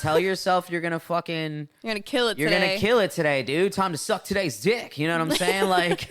Tell yourself you're gonna kill it today. You're gonna kill it today, dude. Time to suck today's dick. You know what I'm saying? Like.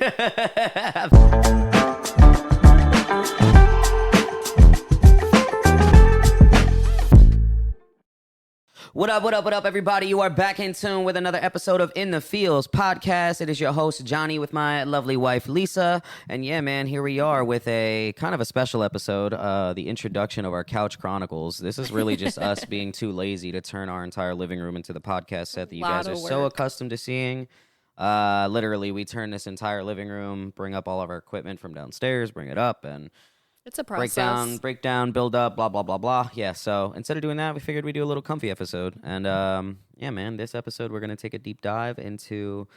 What up, everybody? You are back in tune with another episode of In the Fields podcast. It is your host, Johnny, with my lovely wife, Lisa. And yeah, man, here we are with a kind of a special episode, the introduction of our Couch Chronicles. This is really just us being too lazy to turn our entire living room into the podcast set that you guys are so accustomed to seeing. Literally, we turn this entire living room, bring up all of our equipment from downstairs, bring it up, and... It's a process. Break down, build up, blah, blah, blah, blah. Yeah, so instead of doing that, we figured we'd do a little comfy episode. And, yeah, man, this episode, we're going to take a deep dive into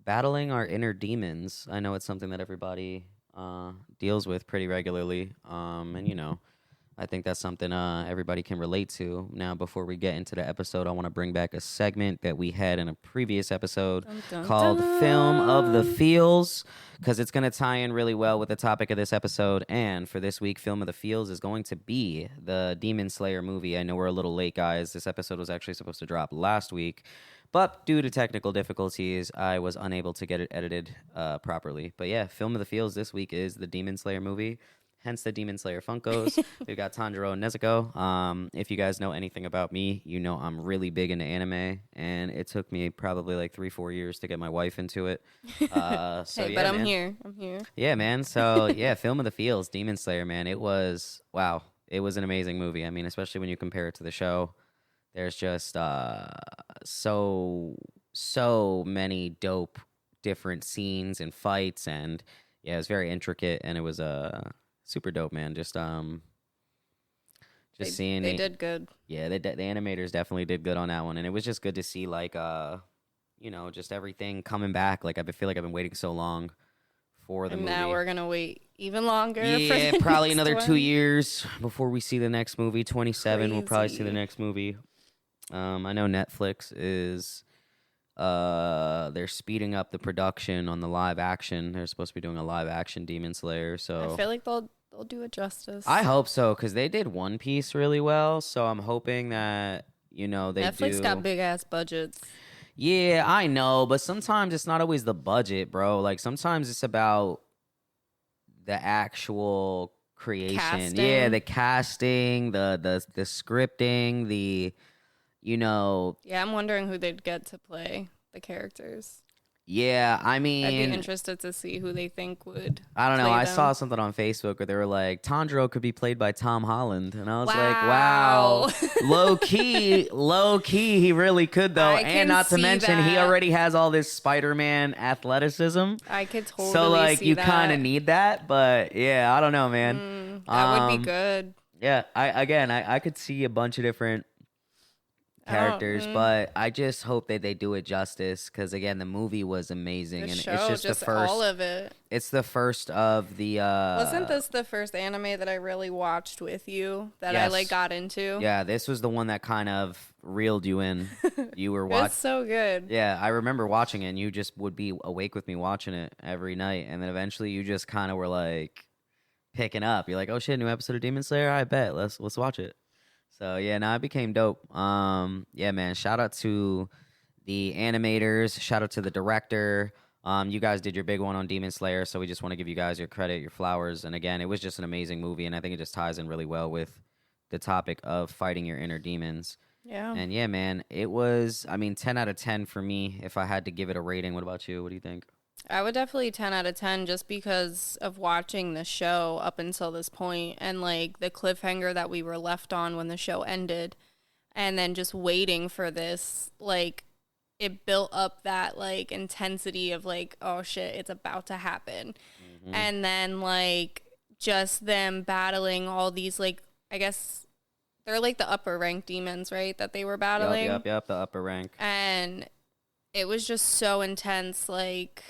battling our inner demons. I know it's something that everybody deals with pretty regularly. And, you know, I think that's something everybody can relate to. Now, before we get into the episode, I want to bring back a segment that we had in a previous episode called Film of the Feels, because it's going to tie in really well with the topic of this episode. And for this week, Film of the Feels is going to be the Demon Slayer movie. I know we're a little late, guys. This episode was actually supposed to drop last week, but due to technical difficulties, I was unable to get it edited properly. But yeah, Film of the Feels this week is the Demon Slayer movie. Hence the Demon Slayer Funkos. We've got Tanjiro and Nezuko. If you guys know anything about me, you know I'm really big into anime, and it took me probably like 3-4 years to get my wife into it. So hey, yeah, but I'm man. here. Yeah, man. So yeah, Film of the Feels, Demon Slayer, man. It was, wow. It was an amazing movie. I mean, especially when you compare it to the show. There's just so many dope different scenes and fights, and yeah, it was very intricate, and it was super dope, man. Seeing they did good. Yeah, the animators definitely did good on that one, and it was just good to see, like, you know, just everything coming back. Like, I feel like I've been waiting so long for the movie. And now we're gonna wait even longer. Yeah, for probably another one. 2 years before we see the next movie. 27, we'll probably see the next movie. I know Netflix is. They're speeding up the production on the live action. They're supposed to be doing a live action Demon Slayer, so I feel like they'll do it justice. I hope so, because they did One Piece really well, so I'm hoping that, you know, Netflix got big ass budgets. Yeah, I know, but sometimes it's not always the budget, bro. Like, sometimes it's about the actual creation. Casting. Yeah, the casting, the scripting, the, you know. Yeah, I'm wondering who they'd get to play the characters. Yeah, I mean, I'd be interested to see who they think would. I don't know. I saw something on Facebook where they were like, Tanjiro could be played by Tom Holland, and I was wow. like, wow, low key, he really could though, and not to mention he already has all this Spider-Man athleticism. I could totally so like see you kind of need that, but yeah, I don't know, man. That would be good. Yeah, I could see a bunch of different characters, but I just hope that they do it justice, because again, the movie was amazing, and show, it's just the first. All of it. It's the first of the. Wasn't this the first anime that I really watched with you that yes. I like got into? Yeah, this was the one that kind of reeled you in. You were watching. It's so good. Yeah, I remember watching it, and you just would be awake with me watching it every night, and then eventually you just kind of were like picking up. You're like, oh shit, new episode of Demon Slayer. I bet let's watch it. So, yeah, it became dope. Yeah, man, shout out to the animators. Shout out to the director. You guys did your big one on Demon Slayer, so we just want to give you guys your credit, your flowers. And, again, it was just an amazing movie, and I think it just ties in really well with the topic of fighting your inner demons. Yeah. And, yeah, man, it was, 10 out of 10 for me if I had to give it a rating. What about you? What do you think? I would definitely 10 out of 10 just because of watching the show up until this point and like the cliffhanger that we were left on when the show ended, and then just waiting for this, like it built up that like intensity of like, oh shit, it's about to happen. Mm-hmm. And then like just them battling all these, like, I guess they're like the upper rank demons, right, that they were battling. Yep, the upper rank. And it was just so intense, like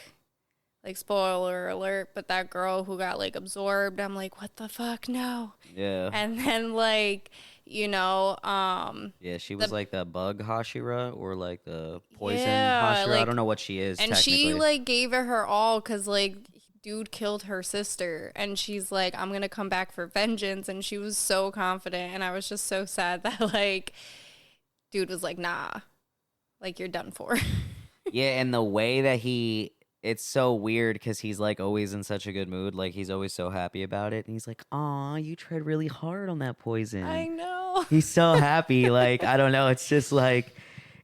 spoiler alert, but that girl who got like absorbed, I'm like, what the fuck, no. Yeah. And then like, you know, yeah, she was like the bug Hashira or like the poison yeah, Hashira. like, I don't know what she is. And she like gave it her all because like dude killed her sister, and she's like, I'm gonna come back for vengeance, and she was so confident, and I was just so sad that like dude was like, nah, like you're done for. Yeah, and the way that it's so weird because he's like always in such a good mood. Like he's always so happy about it. And he's like, aw, you tried really hard on that poison. I know. He's so happy. Like, I don't know. It's just like,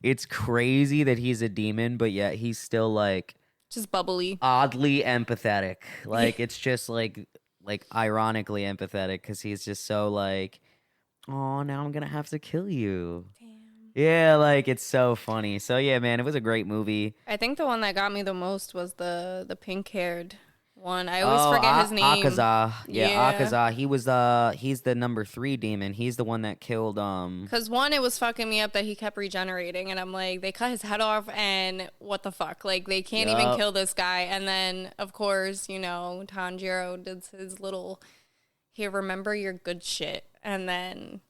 it's crazy that he's a demon, but yet he's still like Just bubbly. oddly empathetic. Like, it's just like ironically empathetic because he's just so like, oh, now I'm gonna have to kill you. Damn. Yeah, like it's so funny. So yeah, man, it was a great movie. I think the one that got me the most was the pink-haired one. I always forget his name. Akaza. Yeah, Yeah. Akaza. He's the number 3 demon. He's the one that killed Because one, it was fucking me up that he kept regenerating, and I'm like, they cut his head off, and what the fuck? Like, they can't even kill this guy. And then, of course, you know, Tanjiro did his little, here, remember your good shit. And then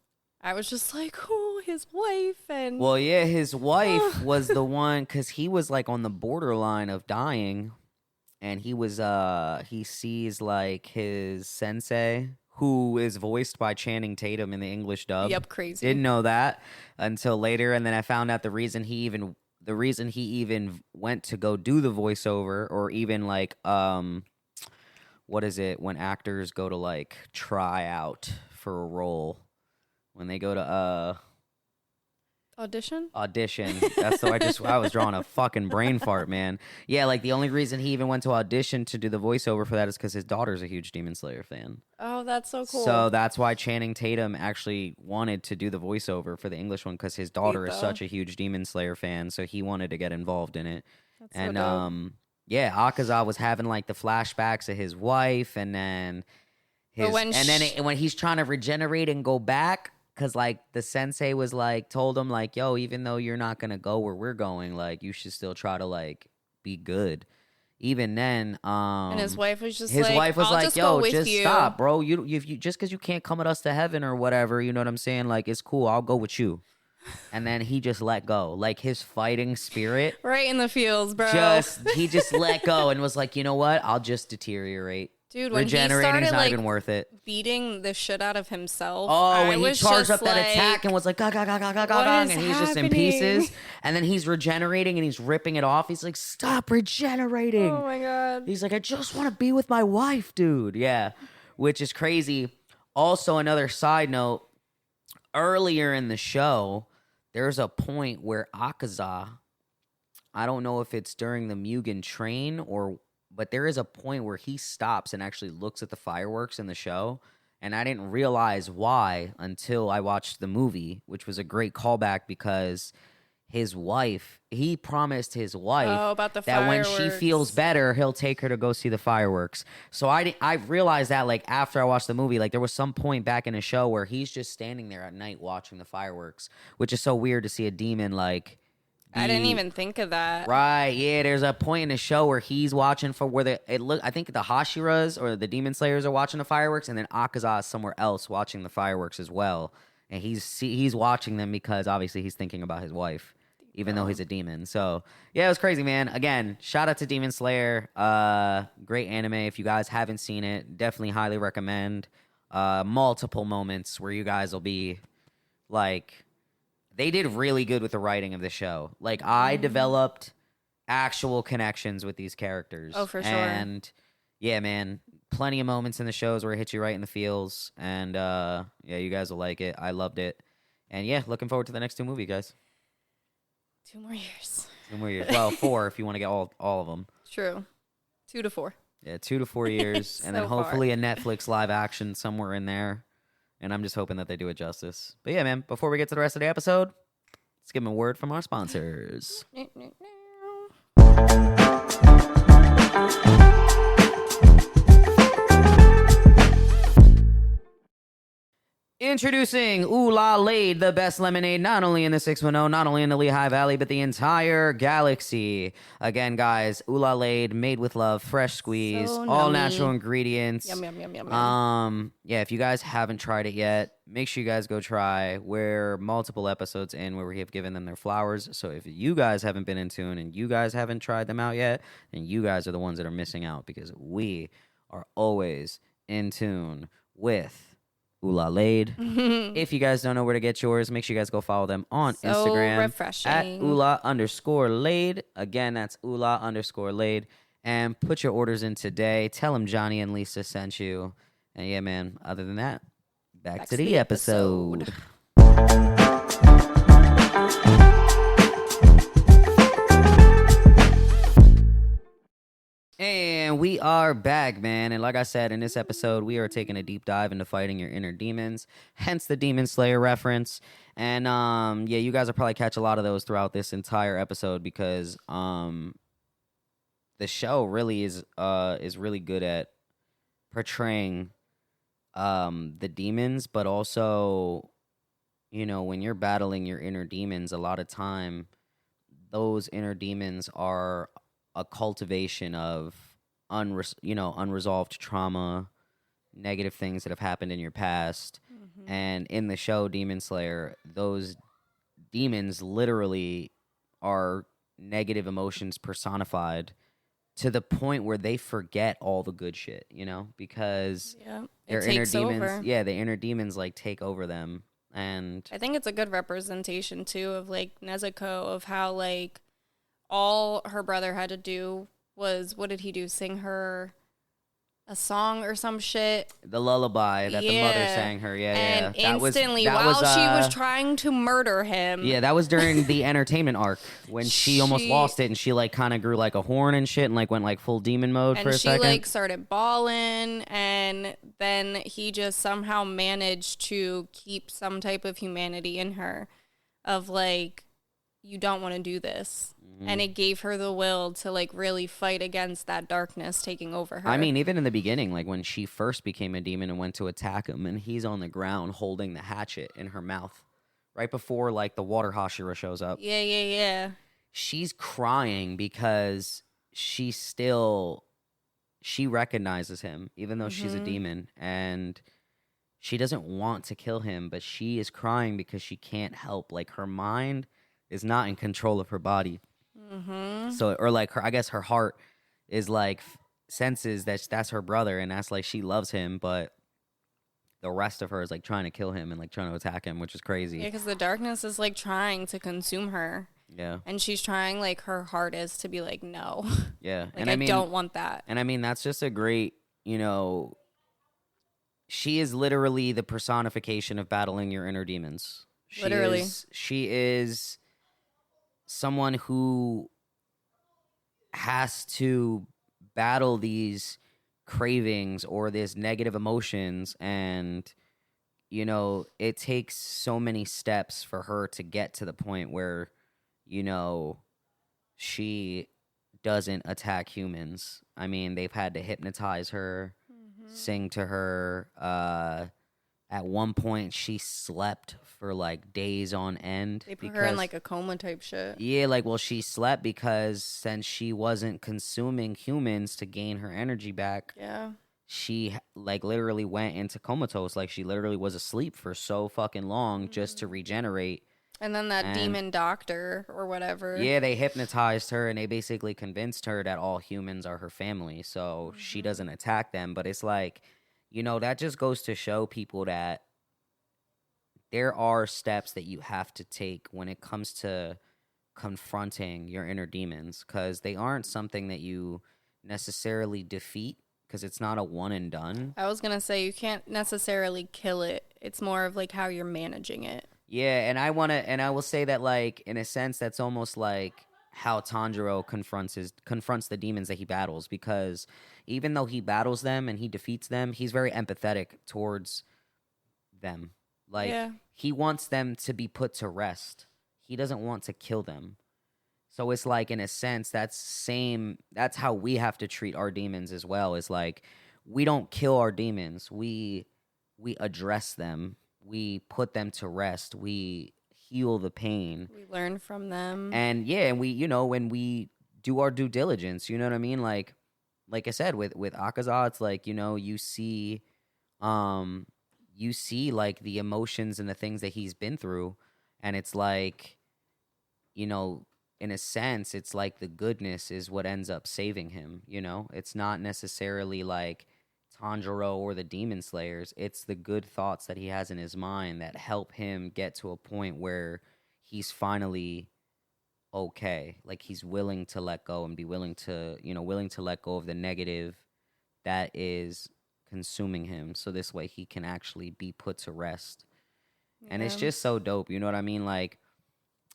I was just like, oh, his wife. And well, yeah, his wife was the one because he was like on the borderline of dying. And he sees like his sensei, who is voiced by Channing Tatum in the English dub. Yep, crazy. Didn't know that until later, and then I found out the reason he even went to go do the voiceover, or even like what is it when actors go to like try out for a role, when they go to Audition. That's so I was drawing a fucking brain fart, man. Yeah, like the only reason he even went to audition to do the voiceover for that is because his daughter's a huge Demon Slayer fan. Oh, that's so cool. So that's why Channing Tatum actually wanted to do the voiceover for the English one, because his daughter is such a huge Demon Slayer fan, so he wanted to get involved in it. That's and so dope. Yeah, Akaza was having like the flashbacks of his wife, and then when he's trying to regenerate and go back. Because, like, the sensei was, like, told him, like, yo, even though you're not going to go where we're going, like, you should still try to, like, be good. Even then, and his wife was just yo, just stop, bro. You just because you can't come with us to heaven or whatever, you know what I'm saying? Like, it's cool. I'll go with you. And then he just let go. Like, his fighting spirit. Right in the feels, bro. He just let go and was like, you know what? I'll just deteriorate. Dude, when regenerating he started, not even worth it. Beating the shit out of himself. Oh, when he charged up that attack and was like, and he's just in pieces. And then he's regenerating and he's ripping it off. He's like, stop regenerating. Oh my God. He's like, I just want to be with my wife, dude. Yeah, which is crazy. Also, another side note, earlier in the show, there's a point where Akaza, I don't know if it's during the Mugen train but there is a point where he stops and actually looks at the fireworks in the show, and I didn't realize why until I watched the movie, which was a great callback because he promised his wife about that when she feels better, he'll take her to go see the fireworks. So I realized that like after I watched the movie, like there was some point back in the show where he's just standing there at night watching the fireworks, which is so weird to see a demon like. I didn't even think of that. Right, yeah. There's a point in the show where he's watching for I think the Hashiras or the Demon Slayers are watching the fireworks, and then Akaza is somewhere else watching the fireworks as well. And he's watching them because obviously he's thinking about his wife, even though he's a demon. So yeah, it was crazy, man. Again, shout out to Demon Slayer. Great anime. If you guys haven't seen it, definitely highly recommend. Multiple moments where you guys will be like. They did really good with the writing of the show. Like, I developed actual connections with these characters. Oh, for sure. And, yeah, man, plenty of moments in the shows where it hits you right in the feels. And, yeah, you guys will like it. I loved it. And, yeah, looking forward to the next 2 movies, guys. 2 more years. 2 more years. Well, 4 if you want to get all of them. True. 2 to 4. Yeah, 2 to 4 years. And then hopefully a Netflix live action somewhere in there. And I'm just hoping that they do it justice. But yeah, man, before we get to the rest of the episode, let's give them a word from our sponsors. Introducing Ooh La Lade, the best lemonade not only in the 610, not only in the Lehigh Valley, but the entire galaxy. Again, guys, Ooh La Lade, made with love, fresh squeeze, so all nummy. natural ingredients. Yum, yum, yum, yum, yum. Yeah, if you guys haven't tried it yet, make sure you guys go try. We're multiple episodes in where we have given them their flowers. So if you guys haven't been in tune and you guys haven't tried them out yet, then you guys are the ones that are missing out because we are always in tune with @UlaLade. If you guys don't know where to get yours, make sure you guys go follow them on So Instagram refreshing. @Ula_Lade. Again, that's Ula_Lade. And put your orders in today. Tell them Johnny and Lisa sent you. And yeah, man, other than that, back to the episode. And we are back, man. And like I said, in this episode, we are taking a deep dive into fighting your inner demons, hence the Demon Slayer reference. And yeah, you guys will probably catch a lot of those throughout this entire episode because the show really is really good at portraying the demons, but also, you know, when you're battling your inner demons, a lot of time those inner demons are a cultivation of unresolved trauma, negative things that have happened in your past. And in the show Demon Slayer, those demons literally are negative emotions personified to the point where they forget all the good shit, you know, because their inner demons, the inner demons like take over them. And I think it's a good representation too of like Nezuko, of how like all her brother had to do was, what did he do? Sing her a song or some shit. The lullaby that the mother sang her. And yeah. instantly, while she was trying to murder him. Yeah, that was during the entertainment arc when she almost lost it and she like kind of grew like a horn and shit and like went like full demon mode for a second. And she like started bawling, and then he just somehow managed to keep some type of humanity in her of like, you don't want to do this. And it gave her the will to like really fight against that darkness taking over her. I mean, even in the beginning, like when she first became a demon and went to attack him, and he's on the ground holding the hatchet in her mouth, right before like the water Hashira shows up. Yeah. She's crying because she recognizes him, even though she's a demon, and she doesn't want to kill him, but she is crying because she can't help. Like her mind is not in control of her body. So, or like her, I guess her heart is like senses that that's her brother and that's like she loves him, but the rest of her is like trying to kill him and like trying to attack him, which is crazy. Yeah, because the darkness is like trying to consume her. Yeah. And she's trying like her heart is to be like, no. Yeah. Like, and I don't want that. And I mean, that's just a great, you know, she is literally the personification of battling your inner demons. She is someone who has to battle these cravings or these negative emotions, and you know, it takes so many steps for her to get to the point where, you know, she doesn't attack humans. I mean, they've had to hypnotize her, sing to her. At one point, she slept for like days on end. They put her in like a coma type shit. Yeah, like, well, she slept because since she wasn't consuming humans to gain her energy back, she like literally went into comatose. Like she literally was asleep for so fucking long just to regenerate. And then that demon doctor or whatever. Yeah, they hypnotized her and they basically convinced her that all humans are her family, so she doesn't attack them. But it's like, you know, that just goes to show people that there are steps that you have to take when it comes to confronting your inner demons, because they aren't something that you necessarily defeat, because it's not a one and done. I was going to say, you can't necessarily kill it. It's more of like how you're managing it. Yeah, and I will say that, like, in a sense, that's almost like how Tanjiro confronts the demons that he battles, because even though he battles them and he defeats them, he's very empathetic towards them. Like, he wants them to be put to rest. He doesn't want to kill them. So it's like, in a sense, that's how we have to treat our demons as well. It's like, we don't kill our demons. We address them. We put them to rest. We heal the pain. We learn from them. And yeah, and we, you know, when we do our due diligence, you know what I mean? Like I said, with Akaza, it's like, you know, you see like the emotions and the things that he's been through, and it's like, you know, in a sense, it's like the goodness is what ends up saving him, you know? It's not necessarily like Tanjiro or the demon slayers. It's the good thoughts that he has in his mind that help him get to a point where he's finally okay. Like he's willing to let go and be willing to, willing to let go of the negative that is consuming him. So this way he can actually be put to rest. And it's Yeah. just so dope. You know what I mean? Like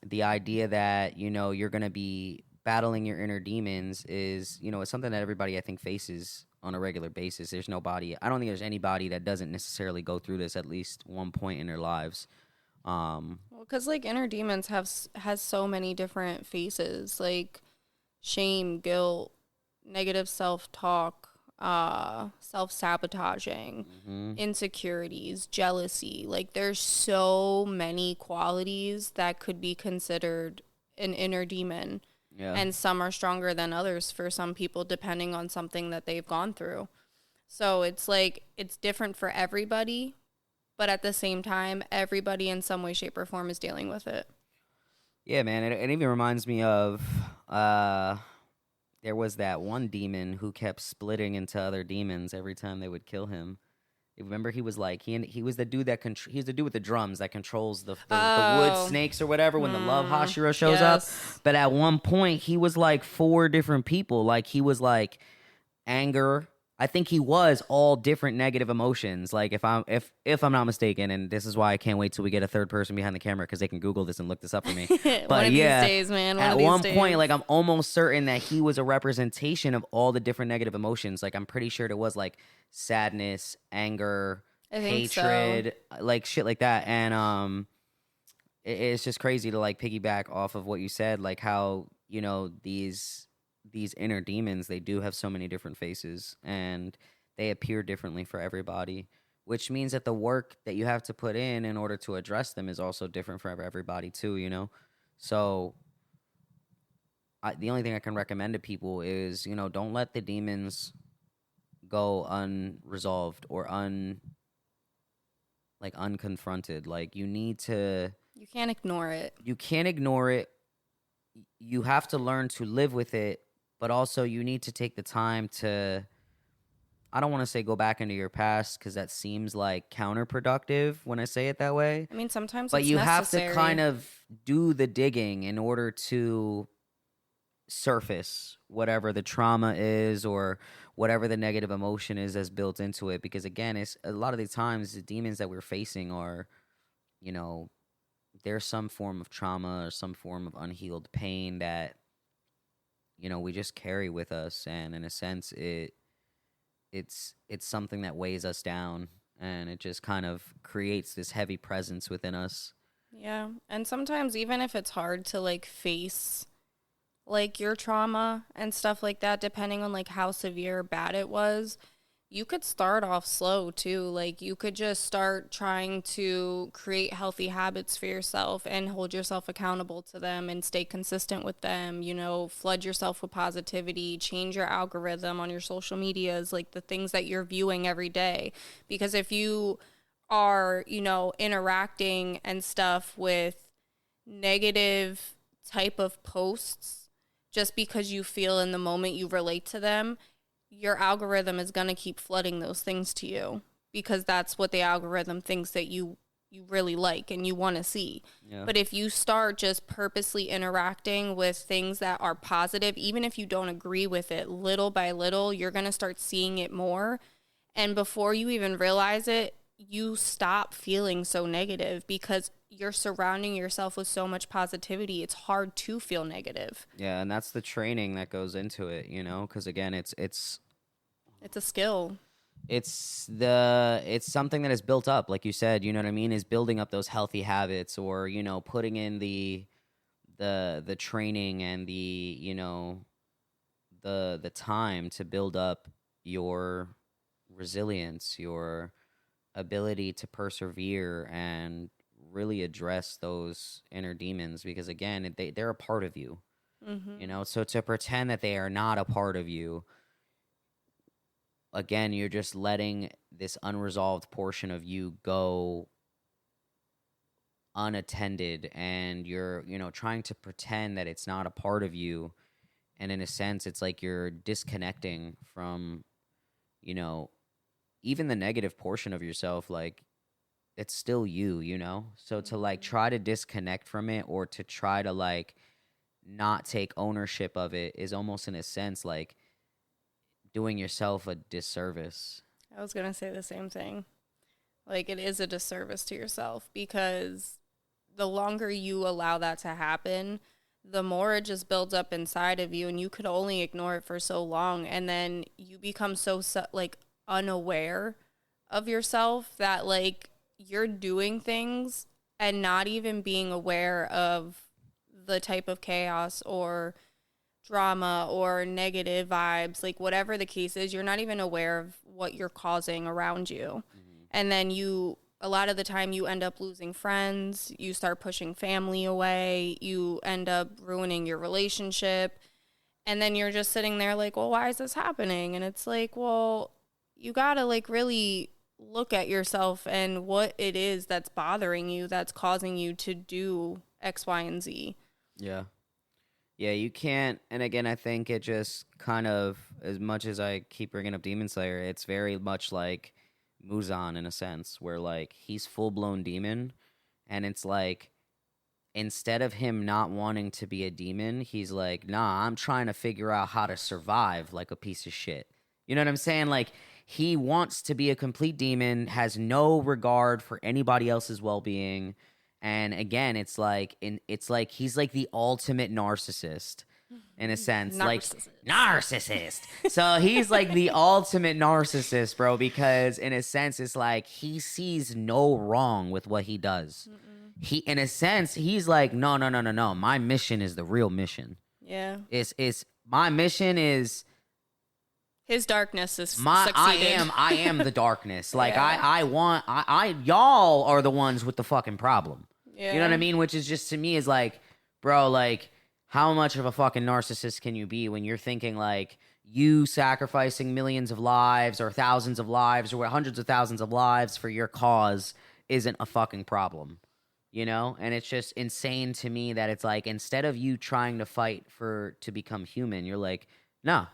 the idea that, you're going to be battling your inner demons is, it's something that everybody I think faces on a regular basis. I don't think there's anybody that doesn't necessarily go through this at least one point in their lives. Well, because like inner demons has so many different faces, like shame, guilt, negative self-talk, self-sabotaging, insecurities, jealousy. Like there's so many qualities that could be considered an inner demon. Yeah. And some are stronger than others for some people depending on something that they've gone through. So it's like it's different for everybody, but at the same time, everybody in some way, shape, or form is dealing with it. Yeah, man. It even reminds me of there was that one demon who kept splitting into other demons every time they would kill him. Remember, he was like he was the dude that he's the dude with the drums that controls the wood snakes or whatever when the love Hashira shows up. But at one point, he was like 4 different people. Like he was like anger. I think he was all different negative emotions. Like if I'm not mistaken, and this is why I can't wait till we get a third person behind the camera because they can Google this and look this up for me. But one of these days, man. At one point, like I'm almost certain that he was a representation of all the different negative emotions. Like I'm pretty sure it was like sadness, anger, hatred, like shit like that. And it's just crazy to like piggyback off of what you said, like how these inner demons, they do have so many different faces and they appear differently for everybody, which means that the work that you have to put in order to address them is also different for everybody too. So the only thing I can recommend to people is, don't let the demons go unresolved or unconfronted. Like you can't ignore it. You can't ignore it. You have to learn to live with it. But also, you need to take the time to, I don't want to say go back into your past because that seems like counterproductive when I say it that way. I mean, sometimes but it's you necessary. have to kind of do the digging in order to surface whatever the trauma is or whatever the negative emotion is that's built into it. Because again, it's a lot of the times the demons that we're facing are, there's some form of trauma or some form of unhealed pain that we just carry with us, and in a sense, it's something that weighs us down, and it just kind of creates this heavy presence within us. Yeah, and sometimes even if it's hard to like face like your trauma and stuff like that, depending on like how severe or bad it was, you could start off slow too. Like you could just start trying to create healthy habits for yourself and hold yourself accountable to them and stay consistent with them, flood yourself with positivity, change your algorithm on your social medias, like the things that you're viewing every day. Because if you are, interacting and stuff with negative type of posts just because you feel in the moment you relate to them, your algorithm is going to keep flooding those things to you because that's what the algorithm thinks that you really like and you want to see. Yeah. But if you start just purposely interacting with things that are positive, even if you don't agree with it, little by little, you're going to start seeing it more. And before you even realize it, you stop feeling so negative because you're surrounding yourself with so much positivity. It's hard to feel negative. Yeah, and that's the training that goes into it, because again, it's a skill. It's something that is built up, like you said, you know what I mean, is building up those healthy habits or, putting in the training and the time to build up your resilience, your ability to persevere and really address those inner demons because again they're a part of you. So to pretend that they are not a part of you, again, you're just letting this unresolved portion of you go unattended and you're trying to pretend that it's not a part of you, and in a sense it's like you're disconnecting from even the negative portion of yourself, like, it's still you, you know? So to like try to disconnect from it or to try to like not take ownership of it is almost in a sense like doing yourself a disservice. I was going to say the same thing. Like, it is a disservice to yourself because the longer you allow that to happen, the more it just builds up inside of you, and you could only ignore it for so long. And then you become so like unaware of yourself that like you're doing things and not even being aware of the type of chaos or drama or negative vibes, like whatever the case is, you're not even aware of what you're causing around you. And then a lot of the time you end up losing friends, you start pushing family away, you end up ruining your relationship. And then you're just sitting there like, well, why is this happening? And it's like, well, you gotta like really look at yourself and what it is that's bothering you, that's causing you to do X, Y, and Z. Yeah. Yeah, you can't. And again, I think it just kind of, as much as I keep bringing up Demon Slayer, it's very much like Muzan in a sense, where like he's full blown demon, and it's like instead of him not wanting to be a demon, he's like, nah, I'm trying to figure out how to survive like a piece of shit. You know what I'm saying? Like he wants to be a complete demon, has no regard for anybody else's well being. And again, it's like he's like the ultimate narcissist in a sense. Like narcissist. So he's like the ultimate narcissist, bro, because in a sense it's like he sees no wrong with what he does. He in a sense, he's like, no. My mission is the real mission. Yeah. It's my mission is his darkness is succeeded. I am the darkness. Like Yeah. y'all are the ones with the fucking problem. Yeah. You know what I mean? Which is just to me is like, bro, like how much of a fucking narcissist can you be when you're thinking like you sacrificing millions of lives or thousands of lives or hundreds of thousands of lives for your cause isn't a fucking problem, you know? And it's just insane to me that it's like instead of you trying to fight to become human, you're like, no.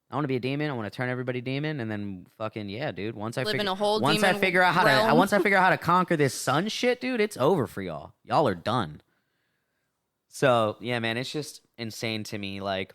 I want to be a demon. I want to turn everybody demon, and then fucking yeah, dude. Once I figure out how to conquer this sun shit, dude, it's over for y'all. Y'all are done. So yeah, man, it's just insane to me. Like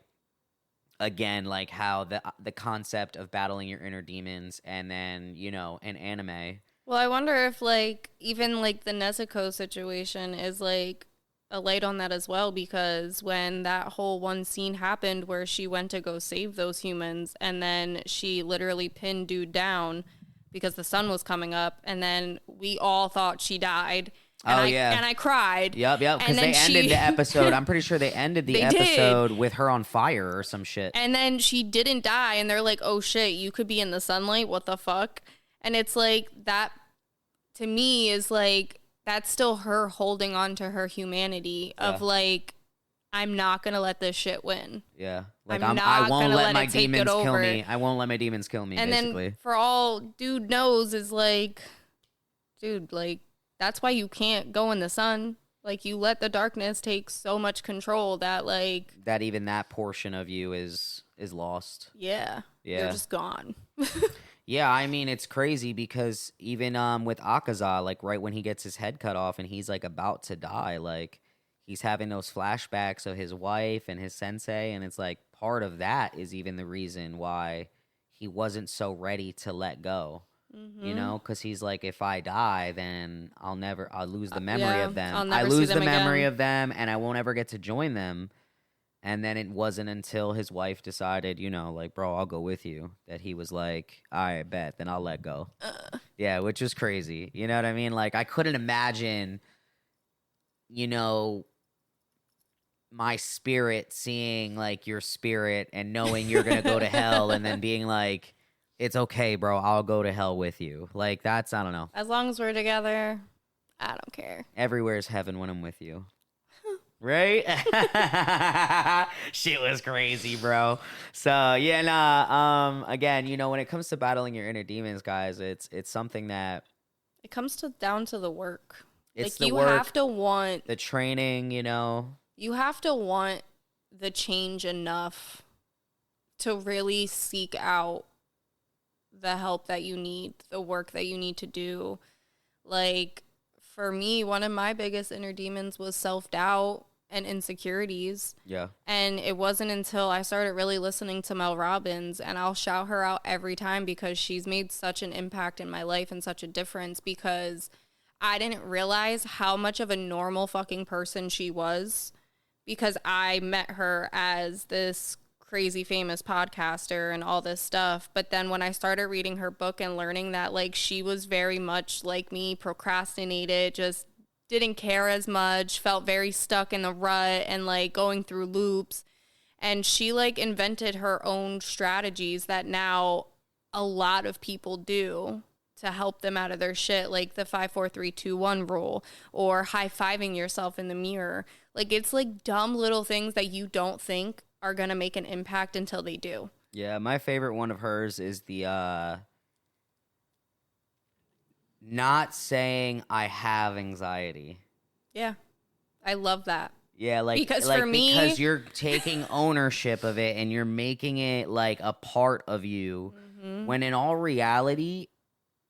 again, like how the concept of battling your inner demons, and then in anime. Well, I wonder if like even like the Nezuko situation is like a light on that as well, because when that whole one scene happened where she went to go save those humans and then she literally pinned dude down because the sun was coming up, and then we all thought she died. And I cried. Yep. Because they ended the episode. I'm pretty sure they ended the episode with her on fire or some shit. And then she didn't die, and they're like, "Oh shit, you could be in the sunlight. What the fuck?" And it's like that to me is like, that's still her holding on to her humanity of like, I'm not going to let this shit win. Yeah. Like I won't let my demons kill me. I won't let my demons kill me, and basically. Then for all dude knows is like, dude, like, that's why you can't go in the sun. Like, you let the darkness take so much control that like. That even that portion of you is lost. Yeah. You're just gone. Yeah, I mean, it's crazy because even with Akaza, like right when he gets his head cut off and he's like about to die, like he's having those flashbacks of his wife and his sensei, and it's like part of that is even the reason why he wasn't so ready to let go. You know, because he's like, if I die, then I'll lose the memory of them. I lose the memory of them, and I won't ever get to join them. And then it wasn't until his wife decided, like, bro, I'll go with you, that he was like, I bet, then I'll let go. Yeah, which is crazy. You know what I mean? Like, I couldn't imagine, my spirit seeing, like, your spirit and knowing you're going to go to hell and then being like, it's okay, bro, I'll go to hell with you. Like, that's, I don't know. As long as we're together, I don't care. Everywhere's heaven when I'm with you. Right? Shit was crazy, bro. So yeah, again, when it comes to battling your inner demons, guys, it's something that it comes down to the work. It's like, the work, have to want the training, You have to want the change enough to really seek out the help that you need, the work that you need to do. Like, for me, one of my biggest inner demons was self-doubt and insecurities. Yeah. And it wasn't until I started really listening to Mel Robbins, and I'll shout her out every time because she's made such an impact in my life and such a difference, because I didn't realize how much of a normal fucking person she was, because I met her as this crazy famous podcaster and all this stuff. But then when I started reading her book and learning that, like, she was very much like me, procrastinated, just didn't care as much, felt very stuck in a rut and like going through loops. And she like invented her own strategies that now a lot of people do to help them out of their shit, like the 5 4 3 2 1 rule, or high-fiving yourself in the mirror. Like, it's like dumb little things that you don't think are going to make an impact until they do. Yeah, my favorite one of hers is the not saying I have anxiety. Yeah. I love that. Yeah, because for me, because you're taking ownership of it and you're making it like a part of you, when in all reality,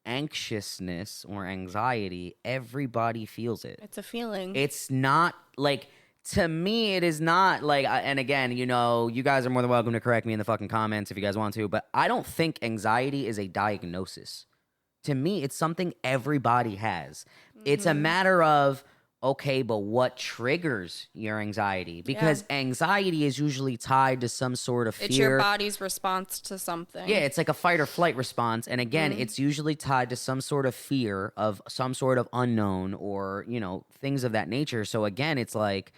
anxiousness or anxiety, everybody feels it. It's a feeling. It's not like, to me, it is not like, and again, you know, you guys are more than welcome to correct me in the fucking comments if you guys want to, but I don't think anxiety is a diagnosis. To me, it's something everybody has. It's a matter of, okay, but what triggers your anxiety? Because anxiety is usually tied to some sort of fear. It's your body's response to something. Yeah, it's like a fight or flight response. And again, it's usually tied to some sort of fear of some sort of unknown or, you know, things of that nature. So again, it's like,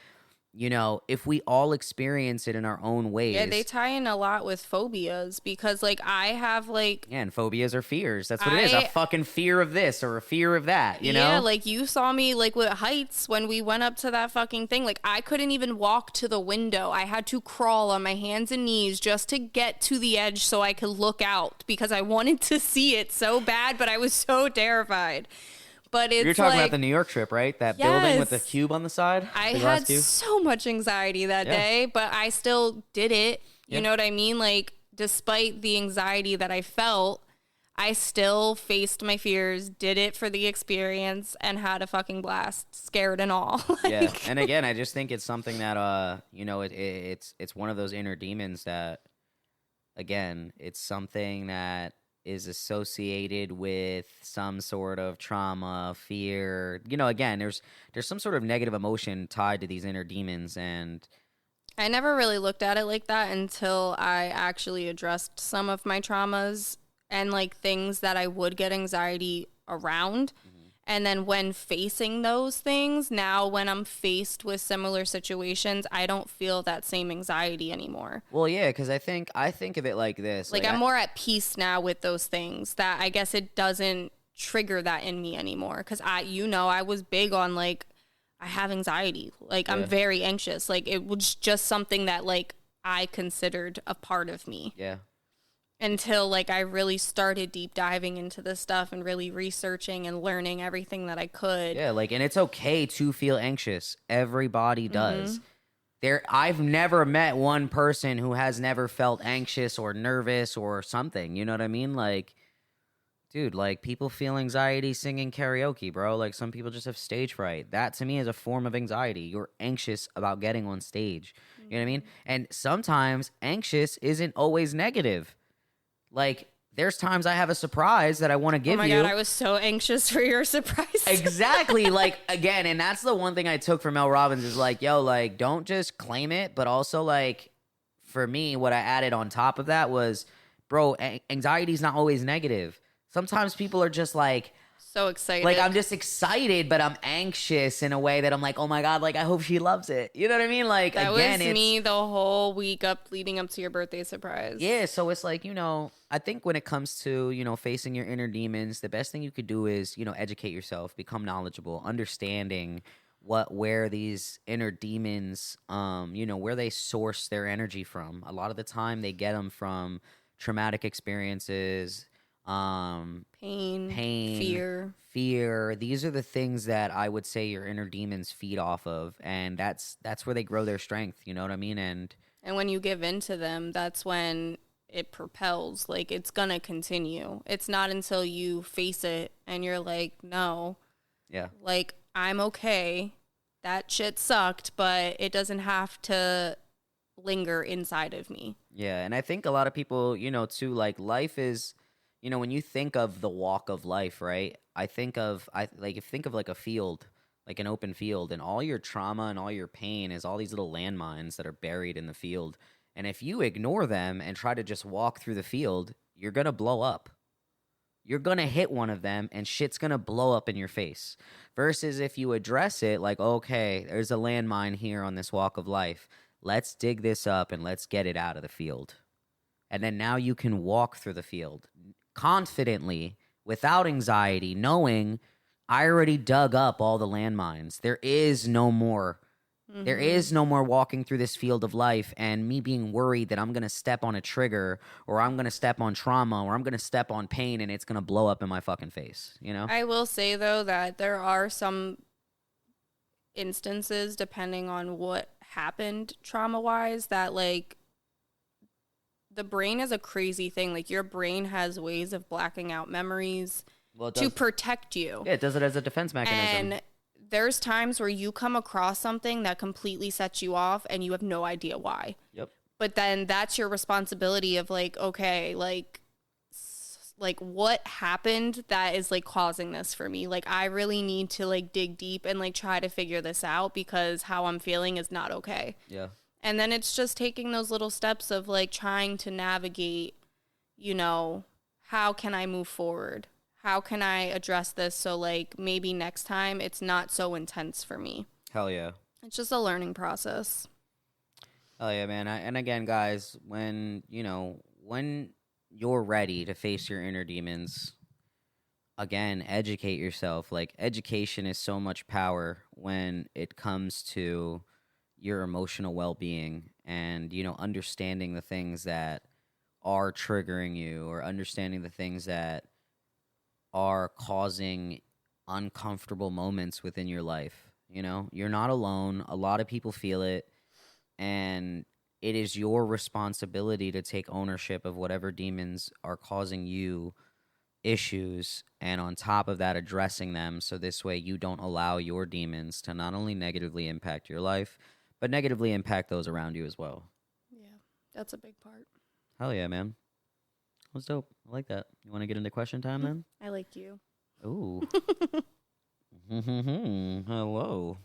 you know, if we all experience it in our own ways. Yeah, they tie in a lot with phobias, because like I have like. Yeah, and phobias are fears. That's what it is. A fucking fear of this or a fear of that, you know? Yeah, like you saw me like with heights when we went up to that fucking thing. Like I couldn't even walk to the window. I had to crawl on my hands and knees just to get to the edge so I could look out, because I wanted to see it so bad, but I was so terrified. But it's, you're talking about the New York trip, right? That building with the cube on the side? I had so much anxiety that day, but I still did it. You know what I mean? Like, despite the anxiety that I felt, I still faced my fears, did it for the experience, and had a fucking blast, scared and all. Yeah, and again, I just think it's something that, you know, it's one of those inner demons that, again, it's something that is associated with some sort of trauma, fear. You know, again, there's some sort of negative emotion tied to these inner demons, and I never really looked at it like that until I actually addressed some of my traumas and like things that I would get anxiety around. And then when facing those things, now when I'm faced with similar situations, I don't feel that same anxiety anymore. Well, yeah, because I think of it like this. Like I'm more at peace now with those things, that I guess it doesn't trigger that in me anymore. Because I was big on like, I have anxiety. Like I'm very anxious. Like it was just something that like I considered a part of me. Yeah. Until like I really started deep diving into this stuff and really researching and learning everything that I could. Yeah, like, and it's okay to feel anxious. Everybody does. I've never met one person who has never felt anxious or nervous or something. You know what I mean? Like, dude, like people feel anxiety singing karaoke, bro. Like some people just have stage fright. That to me is a form of anxiety. You're anxious about getting on stage. You know what I mean? And sometimes anxious isn't always negative. Like, there's times I have a surprise that I want to give you. Oh my God, I was so anxious for your surprise. Exactly. Like, again, and that's the one thing I took from Mel Robbins is like, yo, like, don't just claim it, but also, like, for me, what I added on top of that was, bro, anxiety is not always negative. Sometimes people are just like, so excited. Like, I'm just excited, but I'm anxious in a way that I'm like, oh my God, like, I hope she loves it. You know what I mean? Like, that again, was me the whole week leading up to your birthday surprise. Yeah, so it's like, you know, I think when it comes to, you know, facing your inner demons, the best thing you could do is, you know, educate yourself, become knowledgeable, understanding where these inner demons, you know, where they source their energy from. A lot of the time they get them from traumatic experiences, pain, fear. These are the things that I would say your inner demons feed off of, and that's where they grow their strength. You know what I mean? And when you give in to them, that's when it propels. Like, it's gonna continue. It's not until you face it and you're like, no, Yeah. like, I'm okay. That shit sucked, but it doesn't have to linger inside of me. Yeah, and I think a lot of people, too, like life is, when you think of the walk of life, right? Think of like a field, like an open field, and all your trauma and all your pain is all these little landmines that are buried in the field. And if you ignore them and try to just walk through the field, you're gonna blow up. You're gonna hit one of them and shit's gonna blow up in your face. Versus if you address it like, okay, there's a landmine here on this walk of life. Let's dig this up and let's get it out of the field. And then now you can walk through the field confidently, without anxiety, knowing I already dug up all the landmines. There is no more. There is no more walking through this field of life and me being worried that I'm going to step on a trigger or I'm going to step on trauma or I'm going to step on pain and it's going to blow up in my fucking face, I will say, though, that there are some instances, depending on what happened trauma-wise, that, like, the brain is a crazy thing. Like, your brain has ways of blacking out memories to protect you. Yeah, it does it as a defense mechanism. And there's times where you come across something that completely sets you off and you have no idea why. Yep. But then that's your responsibility of, like, okay, like what happened that is, like, causing this for me? Like, I really need to, like, dig deep and, like, try to figure this out because how I'm feeling is not okay. Yeah. And then it's just taking those little steps of, like, trying to navigate, how can I move forward? How can I address this so, like, maybe next time it's not so intense for me? Hell yeah. It's just a learning process. Hell yeah, man. And again, guys, when you're ready to face your inner demons, again, educate yourself. Like, education is so much power when it comes to your emotional well-being and, understanding the things that are triggering you or understanding the things that are causing uncomfortable moments within your life. You're not alone. A lot of people feel it, and it is your responsibility to take ownership of whatever demons are causing you issues, and on top of that, addressing them so this way you don't allow your demons to not only negatively impact your life, but negatively impact those around you as well. Yeah, that's a big part. Hell yeah, man. That's dope. I like that. You want to get into question time then? I like you. Ooh. Hello.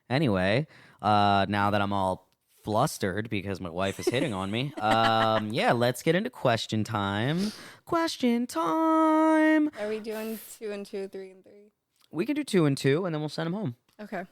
Anyway, now that I'm all flustered because my wife is hitting on me, yeah, let's get into question time. Question time. Are we doing 2 and 2, 3 and 3? We can do 2 and 2, and then we'll send them home. Okay.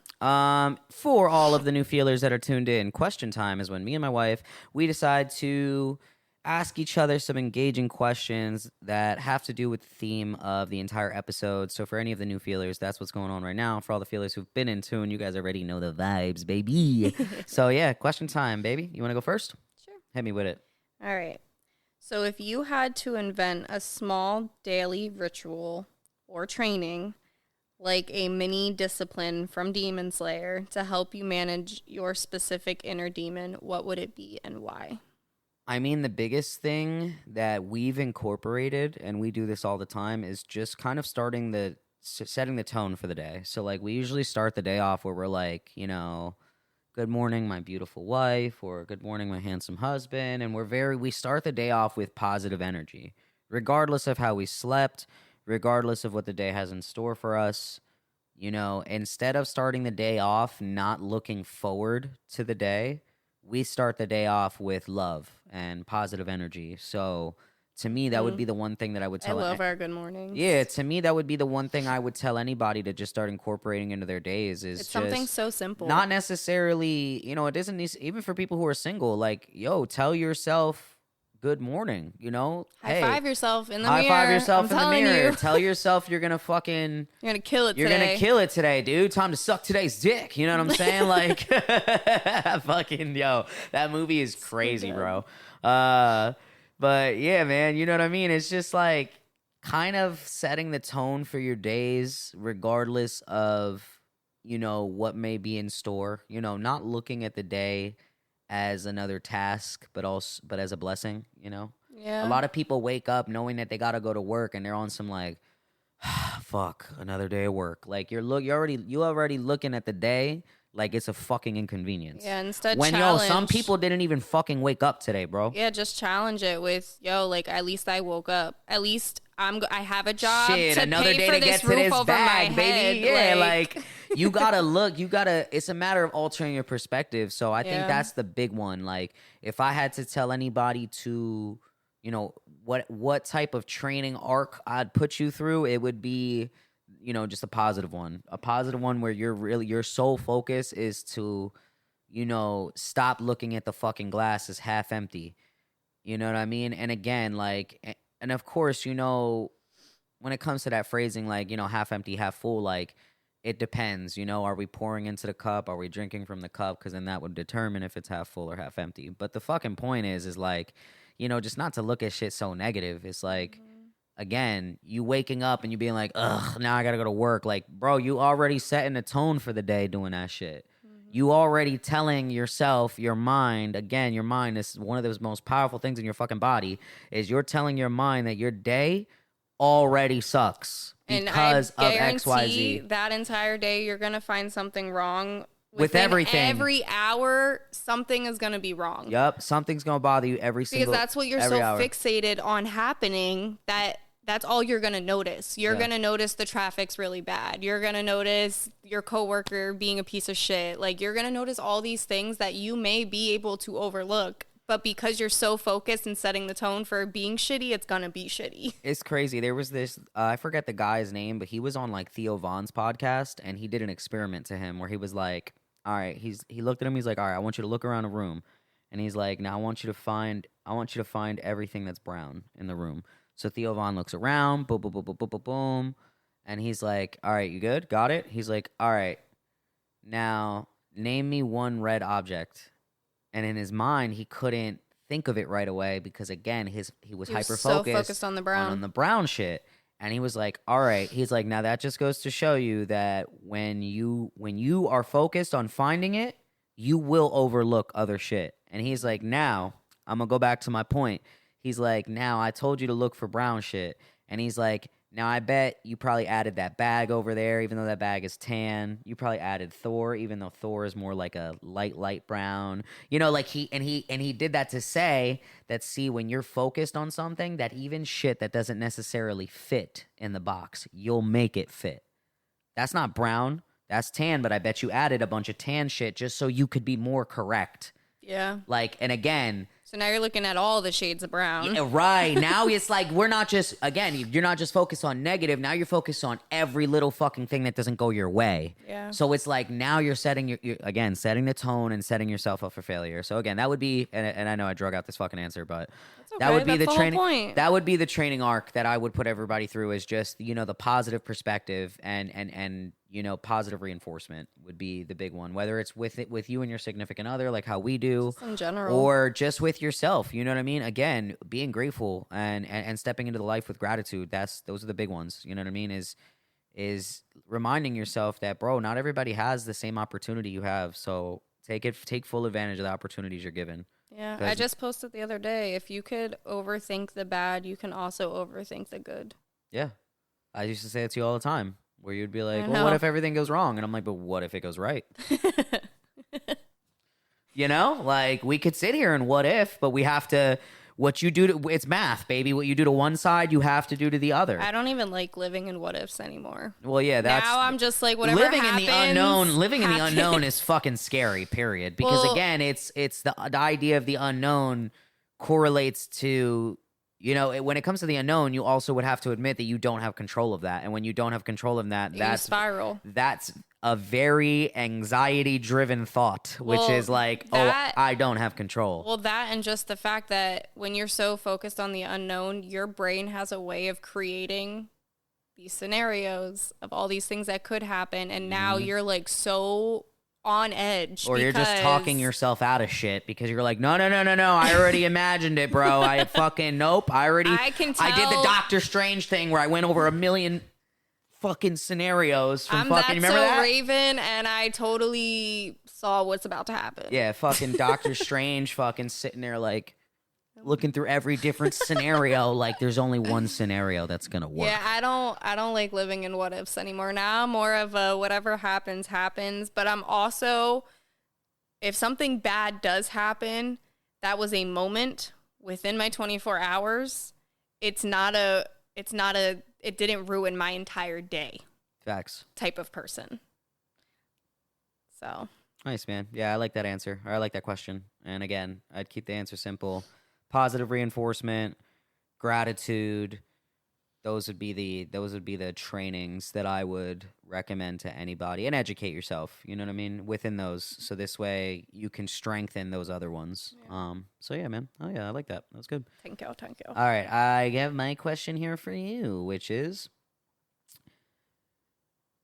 For all of the new feelers that are tuned in, question time is when me and my wife, we decide to ask each other some engaging questions that have to do with the theme of the entire episode. So for any of the new feelers, that's what's going on right now. For all the feelers who've been in tune, you guys already know the vibes, baby. So yeah, question time, baby. You want to go first? Sure. Hit me with it. All right. So if you had to invent a small daily ritual or training, like a mini discipline from Demon Slayer, to help you manage your specific inner demon, what would it be and why? I mean, the biggest thing that we've incorporated, and we do this all the time, is just kind of setting the tone for the day. So, like, we usually start the day off where we're like, good morning, my beautiful wife, or good morning, my handsome husband. And we start the day off with positive energy, regardless of how we slept, regardless of what the day has in store for us. Instead of starting the day off not looking forward to the day, we start the day off with love and positive energy. So to me, that would be the one thing that I would tell. I love our good mornings. Yeah, to me, that would be the one thing I would tell anybody to just start incorporating into their days. It's something so simple. Not necessarily, it isn't even for people who are single. Like, tell yourself good morning. High five yourself in the mirror. High five yourself in the mirror. You. Tell yourself you're gonna kill it. You're gonna kill it today, dude. Time to suck today's dick. You know what I'm saying? Like, fucking that movie is crazy, bro. But yeah, man, you know what I mean? It's just like kind of setting the tone for your days, regardless of what may be in store. Not looking at the day as another task, but as a blessing, you know? Yeah. A lot of people wake up knowing that they got to go to work and they're on some like, fuck, another day of work. Like you already looking at the day like it's a fucking inconvenience. Yeah, instead when challenge. some people didn't even fucking wake up today, bro. Yeah, just challenge it with, like, at least I woke up. At least I have a job. Shit, to another pay day for to this get to roof this over bag, my baby. head. Yeah, like you gotta. It's a matter of altering your perspective. So I think that's the big one. Like, if I had to tell anybody to, what type of training arc I'd put you through, it would be, just a positive one. A positive one where your sole focus is to, stop looking at the fucking glass as half empty. You know what I mean? And again, like, and of course, when it comes to that phrasing, like, half empty, half full, like, it depends, are we pouring into the cup? Are we drinking from the cup? Because then that would determine if it's half full or half empty. But the fucking point is like, just not to look at shit so negative. It's like, again, you waking up and you being like, ugh, now I gotta go to work. Like, bro, you already setting the tone for the day doing that shit. You already telling yourself, your mind is one of those most powerful things in your fucking body, is you're telling your mind that your day already sucks because of XYZ. That entire day you're going to find something wrong. With everything. Every hour, something is going to be wrong. Yep, something's going to bother you because that's what you're so fixated on happening that's all you're going to notice. You're going to notice the traffic's really bad. You're going to notice your coworker being a piece of shit. Like, you're going to notice all these things that you may be able to overlook. But because you're so focused and setting the tone for being shitty, it's going to be shitty. It's crazy. There was this, I forget the guy's name, but he was on like Theo Von's podcast, and he did an experiment to him where he was like, all right, he looked at him. He's like, all right, I want you to look around a room. And he's like, now I want you to find everything that's brown in the room. So Theo Von looks around, boom, boom, boom, boom, boom, boom, boom. And he's like, all right, you good? Got it? He's like, all right, now name me one red object. And in his mind, he couldn't think of it right away because, again, he was hyper-focused. So focused on the brown. On the brown shit. And he was like, all right. He's like, now that just goes to show you that when you are focused on finding it, you will overlook other shit. And he's like, now, I'm going to go back to my point. He's like, now I told you to look for brown shit. And he's like, now I bet you probably added that bag over there, even though that bag is tan. You probably added Thor, even though Thor is more like a light brown. Like he did that to say that, see, when you're focused on something, that even shit that doesn't necessarily fit in the box, you'll make it fit. That's not brown, that's tan, but I bet you added a bunch of tan shit just so you could be more correct. Yeah. Like, and again, so now you're looking at all the shades of brown. Yeah, right. Now it's like you're not just focused on negative. Now you're focused on every little fucking thing that doesn't go your way. Yeah. So it's like now you're setting setting the tone and setting yourself up for failure. So again, that would be, and I know I drug out this fucking answer, but okay. That would be That's the training. Whole point. That would be the training arc that I would put everybody through, is just the positive perspective and positive reinforcement would be the big one. Whether it's with you and your significant other, like how we do, just in general, or just with yourself. You know what I mean? Again, being grateful and stepping into the life with gratitude. Those are the big ones. You know what I mean? Is reminding yourself that, bro, not everybody has the same opportunity you have. So take full advantage of the opportunities you're given. Yeah, I just posted the other day, if you could overthink the bad, you can also overthink the good. Yeah. I used to say it to you all the time, where you'd be like, well, what if everything goes wrong? And I'm like, but what if it goes right? Like, we could sit here and what if, but we have to, what you do to, it's math, baby. What you do to one side, you have to do to the other. I don't even like living in what ifs anymore. Well, yeah, now I'm just like, whatever living happens, in the unknown. Living in the unknown is fucking scary. Period. Because again, it's the idea of the unknown correlates to, when it comes to the unknown, you also would have to admit that you don't have control of that, and when you don't have control of that, that's spiral. That's a very anxiety-driven thought, which is like, I don't have control. Well, that, and just the fact that when you're so focused on the unknown, your brain has a way of creating these scenarios of all these things that could happen, and now you're like so on edge. Or you're just talking yourself out of shit because you're like, no, I already imagined it, bro. I did the Doctor Strange thing where I went over 1 million fucking scenarios from fucking. That's Remember so that? Raven, and I totally saw what's about to happen. Yeah, fucking Doctor Strange, fucking sitting there like looking through every different scenario. Like there's only one scenario that's gonna work. Yeah, I don't like living in what ifs anymore. Now I'm more of a whatever happens, happens. But I'm also, if something bad does happen, that was a moment within my 24 hours. It didn't ruin my entire day Facts. type of person. So. Nice, man. Yeah, I like that answer. Or I like that question. And again, I'd keep the answer simple. Positive reinforcement, gratitude. Those would be the trainings that I would recommend to anybody, and educate yourself. You know what I mean, within those, so this way you can strengthen those other ones. Yeah. So yeah, man. Oh yeah, I like that. That was good. Thank you. All right, I have my question here for you, which is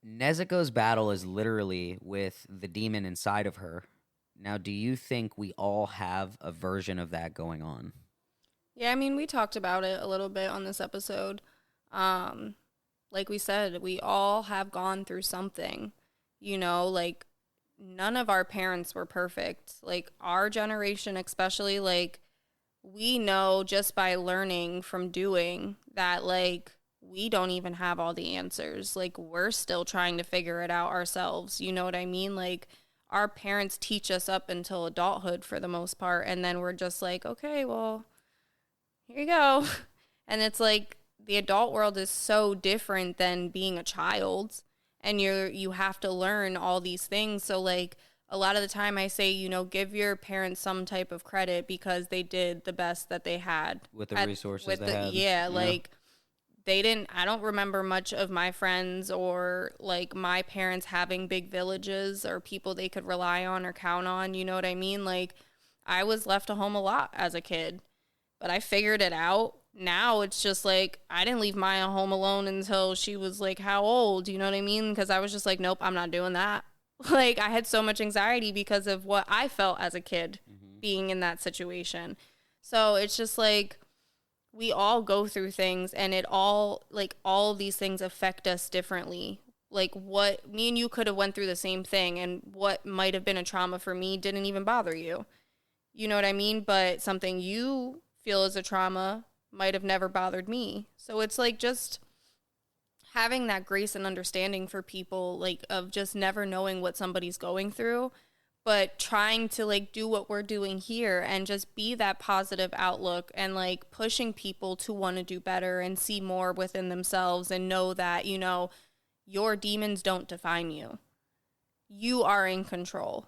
Nezuko's battle is literally with the demon inside of her. Now, do you think we all have a version of that going on? Yeah, I mean, we talked about it a little bit on this episode. Like we said, we all have gone through something, you know, like none of our parents were perfect. Like our generation, especially, like we know just by learning from doing that, like we don't even have all the answers. Like we're still trying to figure it out ourselves. You know what I mean? Like our parents teach us up until adulthood for the most part. And then we're just like, okay, well, here you go. And it's like the adult world is so different than being a child, and you have to learn all these things. So like a lot of the time I say, you know, give your parents some type of credit because they did the best that they had with the resources they had. Yeah, like they didn't, I don't remember much of my friends or like my parents having big villages or people they could rely on or count on. You know what I mean? Like I was left at home a lot as a kid, but I figured it out. Now it's just like I didn't leave Maya home alone until she was like how old? You know what I mean? Because I was just like, nope, I'm not doing that. Like I had so much anxiety because of what I felt as a kid being in that situation. So it's just like we all go through things, and it all, like all of these things affect us differently. Like what me and you could have went through the same thing, and what might have been a trauma for me didn't even bother you. You know what I mean? But something you feel is a trauma might have never bothered me. So it's like just having that grace and understanding for people, like of just never knowing what somebody's going through, but trying to like do what we're doing here and just be that positive outlook and like pushing people to want to do better and see more within themselves and know that, you know, your demons don't define you. You are in control.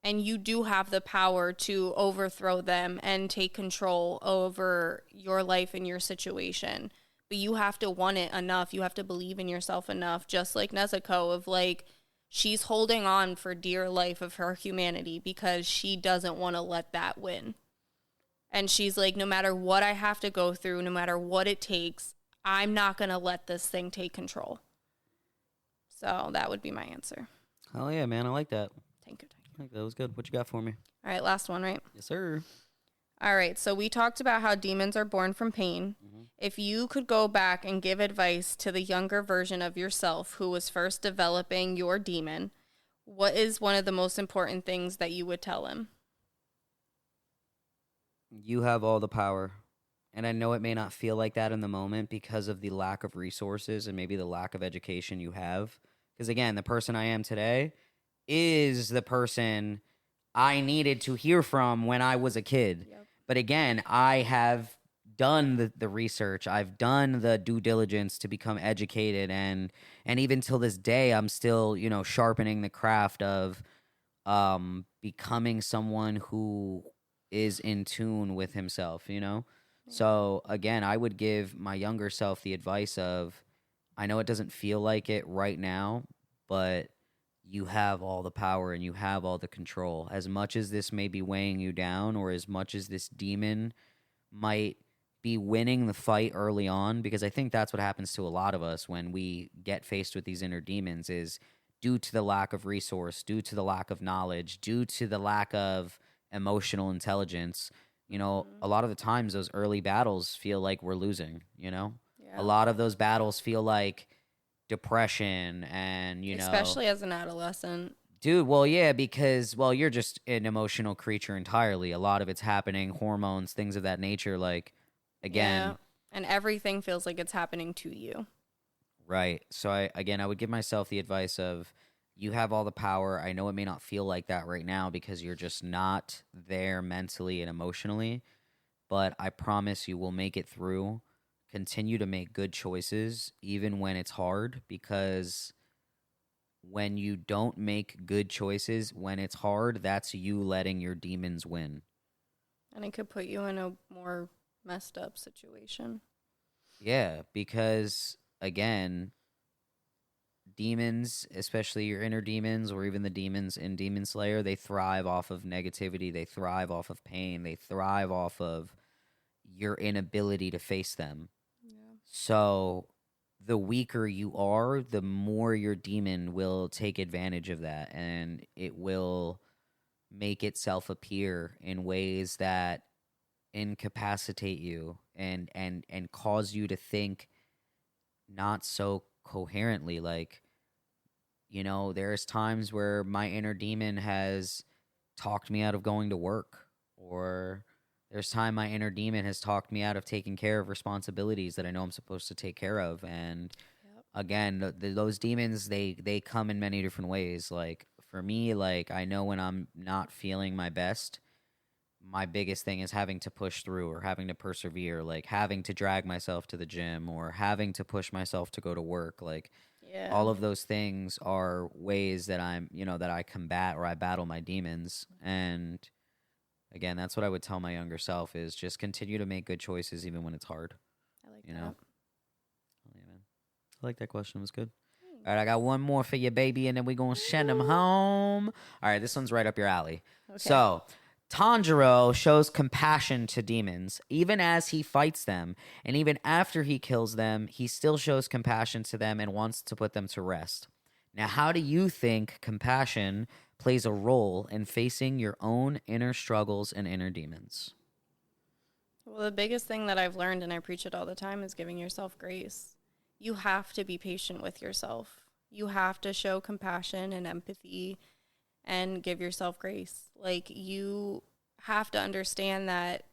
And you do have the power to overthrow them and take control over your life and your situation. But you have to want it enough. You have to believe in yourself enough. Just like Nezuko, of like, she's holding on for dear life of her humanity because she doesn't want to let that win. And she's like, no matter what I have to go through, no matter what it takes, I'm not going to let this thing take control. So that would be my answer. Oh yeah, man. I like that. Thank you. I think that was good. What you got for me? All right, last one, right? Yes, sir. All right, so we talked about how demons are born from pain. Mm-hmm. If you could go back and give advice to the younger version of yourself who was first developing your demon, what is one of the most important things that you would tell him? You have all the power. And I know it may not feel like that in the moment because of the lack of resources and maybe the lack of education you have. Because again, the person I am today is the person I needed to hear from when I was a kid. Yep. But again, I have done the research. I've done the due diligence to become educated. And even till this day, I'm still, you know, sharpening the craft of becoming someone who is in tune with himself, you know? Yeah. So again, I would give my younger self the advice of, I know it doesn't feel like it right now, but you have all the power and you have all the control. As much as this may be weighing you down, or as much as this demon might be winning the fight early on, because I think that's what happens to a lot of us when we get faced with these inner demons, is due to the lack of resource, due to the lack of knowledge, due to the lack of emotional intelligence. You know, a lot of the times those early battles feel like we're losing, you know? Yeah. A lot of those battles feel like depression and, Especially as an adolescent. dude, well, yeah, because, well, you're just an emotional creature entirely. A lot of it's happening, hormones, things of that nature. Like, Yeah. again, And everything feels like it's happening to you. right. So I would give myself the advice of you have all the power. I know it may not feel like that right now because you're just not there mentally and emotionally, but I promise you will make it through. Continue to make good choices even when it's hard, because when you don't make good choices when it's hard, that's you letting your demons win. And it could put you in a more messed up situation. Yeah, because again, demons, especially your inner demons or even the demons in Demon Slayer, they thrive off of negativity, they thrive off of pain, they thrive off of your inability to face them. Yeah. So the weaker you are, the more your demon will take advantage of that, and it will make itself appear in ways that incapacitate you and cause you to think not so coherently. Like, there's times where my inner demon has talked me out of going to work, or there's time my inner demon has talked me out of taking care of responsibilities that I know I'm supposed to take care of. And Yep. again, those demons, they come in many different ways. Like for me, like I know when I'm not feeling my best, my biggest thing is having to push through or having to persevere, like having to drag myself to the gym or having to push myself to go to work. Like Yeah. all of those things are ways that that I combat or I battle my demons. And again, that's what I would tell my younger self is just continue to make good choices even when it's hard. I like You that. know? Oh, yeah, man. I like that question. It was good. All right, I got one more for you, baby, and then we're going to send them home. All right, this one's right up your alley. Okay. So, Tanjiro shows compassion to demons, even as he fights them, and even after he kills them, he still shows compassion to them and wants to put them to rest. Now, how do you think compassion plays a role in facing your own inner struggles and inner demons? Well, the biggest thing that I've learned, and I preach it all the time, is giving yourself grace. You have to be patient with yourself. You have to show compassion and empathy and give yourself grace. Like, you have to understand that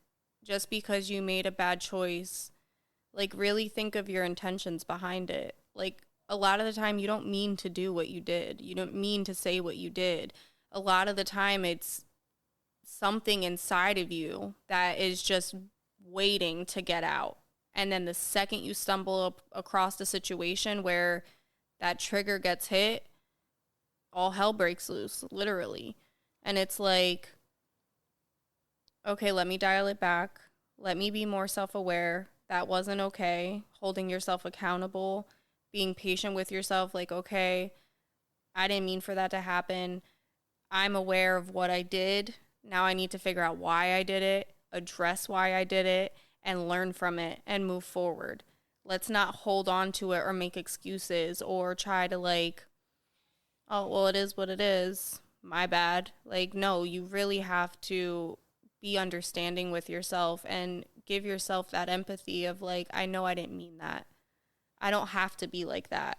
just because you made a bad choice, like, really think of your intentions behind it. Like, a lot of the time, you don't mean to do what you did, you don't mean to say what you did. A lot of the time, it's something inside of you that is just waiting to get out. And then the second you stumble across a situation where that trigger gets hit, all hell breaks loose, literally. And it's like, okay, let me dial it back. Let me be more self aware. That wasn't okay. Holding yourself accountable, being patient with yourself, like, okay, I didn't mean for that to happen. I'm aware of what I did. Now I need to figure out why I did it, address why I did it, and learn from it and move forward. Let's not hold on to it or make excuses or try to, like, oh, well, it is what it is. My bad. Like, no, you really have to be understanding with yourself and give yourself that empathy of, like, I know I didn't mean that. I don't have to be like that.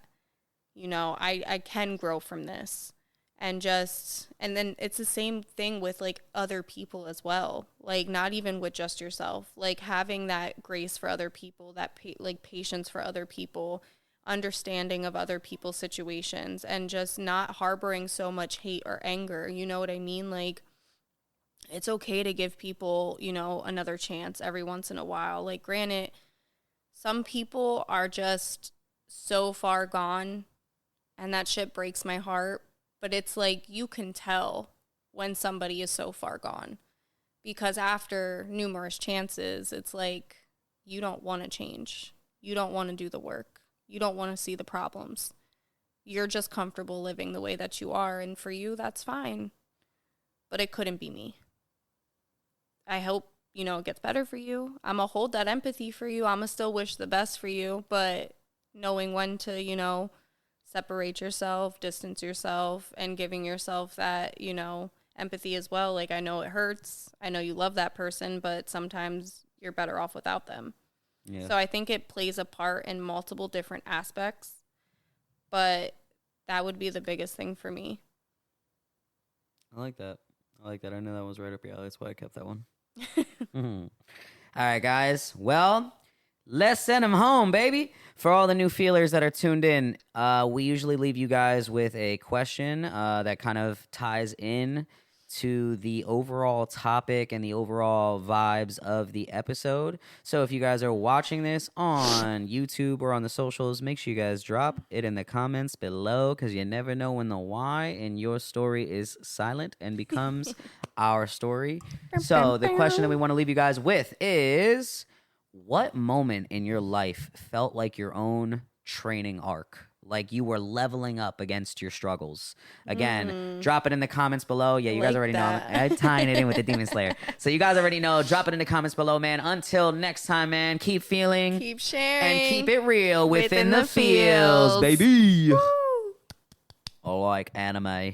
I can grow from this. And then it's the same thing with, like, other people as well. Like, not even with just yourself. Like, having that grace for other people, that patience for other people, understanding of other people's situations, and just not harboring so much hate or anger. You know what I mean? Like, it's okay to give people, another chance every once in a while. Like, granted, some people are just so far gone, and that shit breaks my heart. But it's like, you can tell when somebody is so far gone, because after numerous chances, it's like, you don't want to change. You don't want to do the work. You don't want to see the problems. You're just comfortable living the way that you are. And for you, that's fine. But it couldn't be me. I hope, it gets better for you. I'm going to hold that empathy for you. I'm going to still wish the best for you. But knowing when to, separate yourself, distance yourself, and giving yourself that, empathy as well. Like, I know it hurts. I know you love that person, but sometimes you're better off without them. Yeah. So I think it plays a part in multiple different aspects. but that would be the biggest thing for me. I like that. I knew that was right up your alley. That's why I kept that one. All right, guys. Well, let's send them home, baby. For all the new feelers that are tuned in, we usually leave you guys with a question that kind of ties in to the overall topic and the overall vibes of the episode. So if you guys are watching this on YouTube or on the socials, make sure you guys drop it in the comments below, because you never know when the why in your story is silent and becomes our story. So the question that we want to leave you guys with is, what moment in your life felt like your own training arc? Like you were leveling up against your struggles. Again, drop it in the comments below. Yeah, you guys already know. I'm tying it in with the Demon Slayer. So you guys already know. Drop it in the comments below, man. Until next time, man. Keep feeling. Keep sharing. And keep it real within the feels, baby. Woo! Oh, like anime.